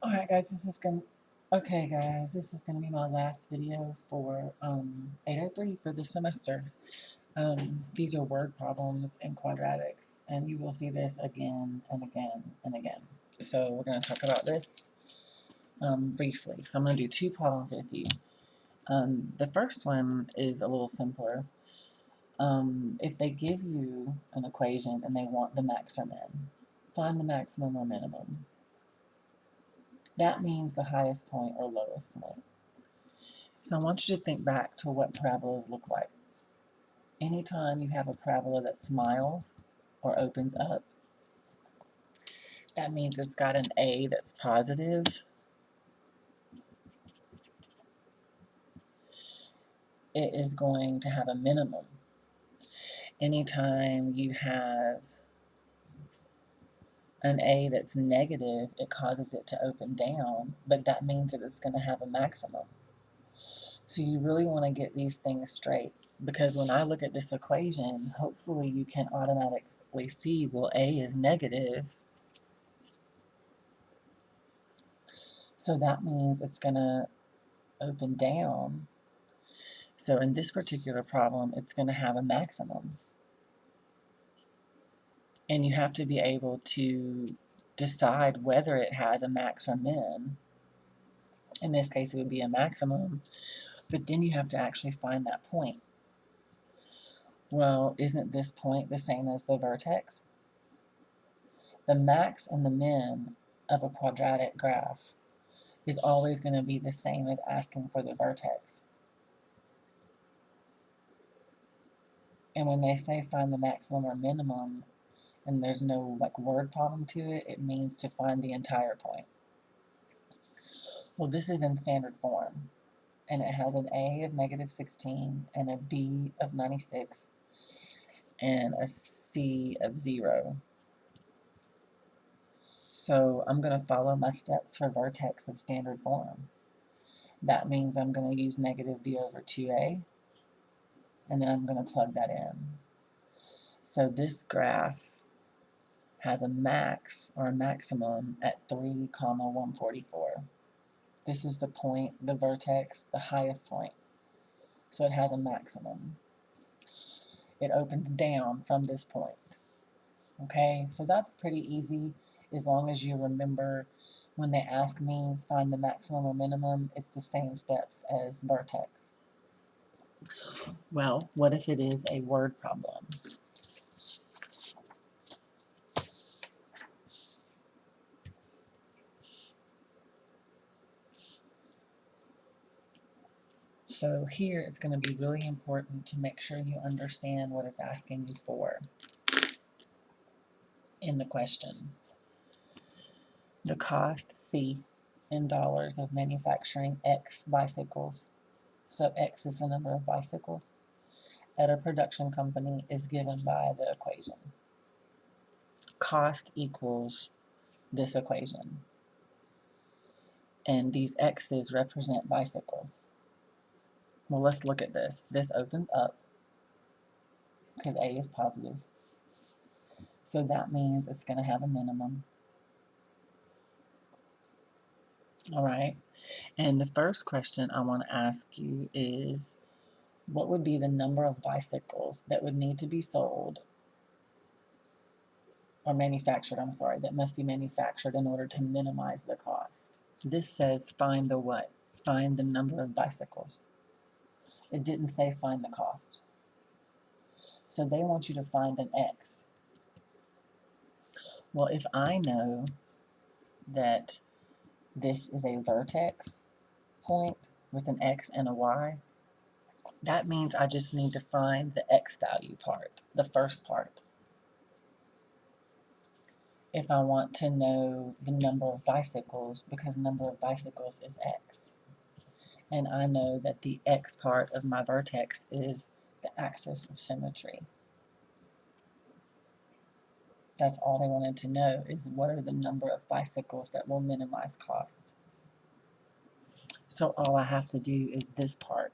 Alright guys, this is gonna be my last video for 803 for the semester. These are word problems and quadratics, and you will see this again and again and again. So we're gonna talk about this briefly. So I'm gonna do two problems with you. The first one is a little simpler. If they give you an equation and they want the max or min, find the maximum or minimum. That means the highest point or lowest point. So I want you to think back to what parabolas look like. Anytime you have a parabola that smiles or opens up, that means it's got an A that's positive. It is going to have a minimum. Anytime you have an A that's negative, it causes it to open down, but that means that it's going to have a maximum. So you really want to get these things straight, because when I look at this equation, hopefully you can automatically see, well, A is negative, so that means it's going to open down. So in this particular problem, it's going to have a maximum. And you have to be able to decide whether it has a max or min. In this case, it would be a maximum, but then you have to actually find that point. Well, isn't this point the same as the vertex? The max and the min of a quadratic graph is always going to be the same as asking for the vertex. And when they say find the maximum or minimum, and there's no like word problem to it, it means to find the entire point. Well, this is in standard form, and it has an A of -16 and a B of 96 and a C of 0. So I'm going to follow my steps for vertex of standard form. That means I'm going to use negative B over 2A, and then I'm going to plug that in. So this graph has a max or a maximum at 3, 144. This is the point, the vertex, the highest point. So it has a maximum. It opens down from this point. Okay, so that's pretty easy as long as you remember when they ask me find the maximum or minimum, it's the same steps as vertex. Well, what if it is a word problem? So here it's going to be really important to make sure you understand what it's asking you for in the question. The cost, C, in dollars of manufacturing X bicycles, so X is the number of bicycles, at a production company is given by the equation. Cost equals this equation, and these X's represent bicycles. Well, let's look at this. This opens up because A is positive, so that means it's going to have a minimum. All right, and the first question I want to ask you is, what would be the number of bicycles that would need to be sold or manufactured, I'm sorry, that must be manufactured in order to minimize the cost? This says find the what? Find the number of bicycles. It didn't say find the cost. So they want you to find an X. Well, if I know that this is a vertex point with an X and a Y, that means I just need to find the X value part, the first part. If I want to know the number of bicycles, because number of bicycles is X. And I know that the X part of my vertex is the axis of symmetry. That's all they wanted to know, is what are the number of bicycles that will minimize cost. So all I have to do is this part,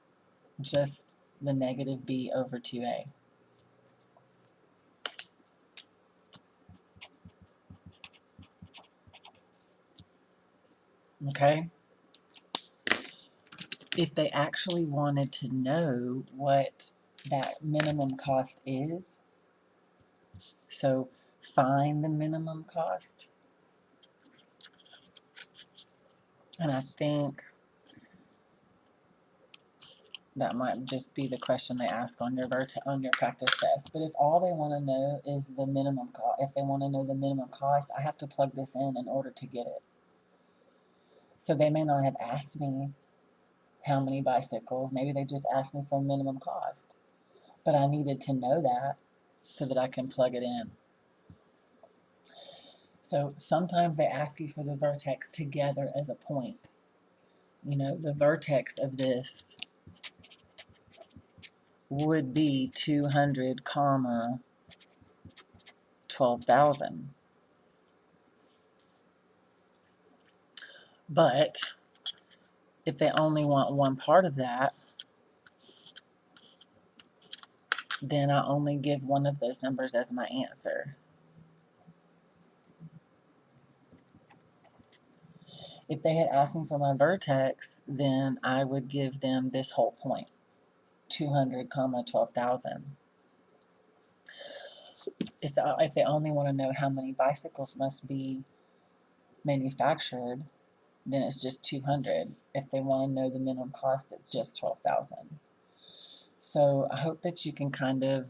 just the negative B over 2A. Okay? If they actually wanted to know what that minimum cost is, so find the minimum cost, and I think that might just be the question they ask on your practice test. But if all they want to know is the minimum cost, if they want to know the minimum cost, I have to plug this in order to get it. So they may not have asked me how many bicycles. Maybe they just asked me for minimum cost. But I needed to know that so that I can plug it in. So sometimes they ask you for the vertex together as a point. You know, the vertex of this would be 200, comma 12,000. But if they only want one part of that, then I only give one of those numbers as my answer. If they had asked me for my vertex, then I would give them this whole point, 200, comma 12,000. If they only want to know how many bicycles must be manufactured, then it's just 200. If they want to know the minimum cost, it's just 12,000. So I hope that you can kind of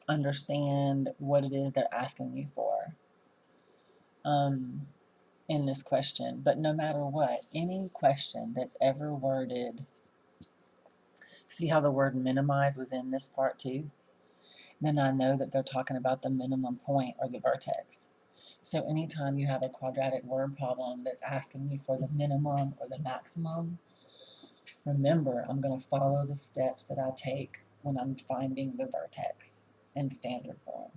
understand what it is they're asking you for in this question. But no matter what, any question that's ever worded, see how the word minimize was in this part too? Then I know that they're talking about the minimum point or the vertex. So anytime you have a quadratic word problem that's asking you for the minimum or the maximum, remember, I'm going to follow the steps that I take when I'm finding the vertex in standard form.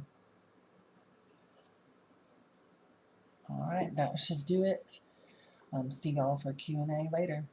All right, that should do it. See y'all for Q&A later.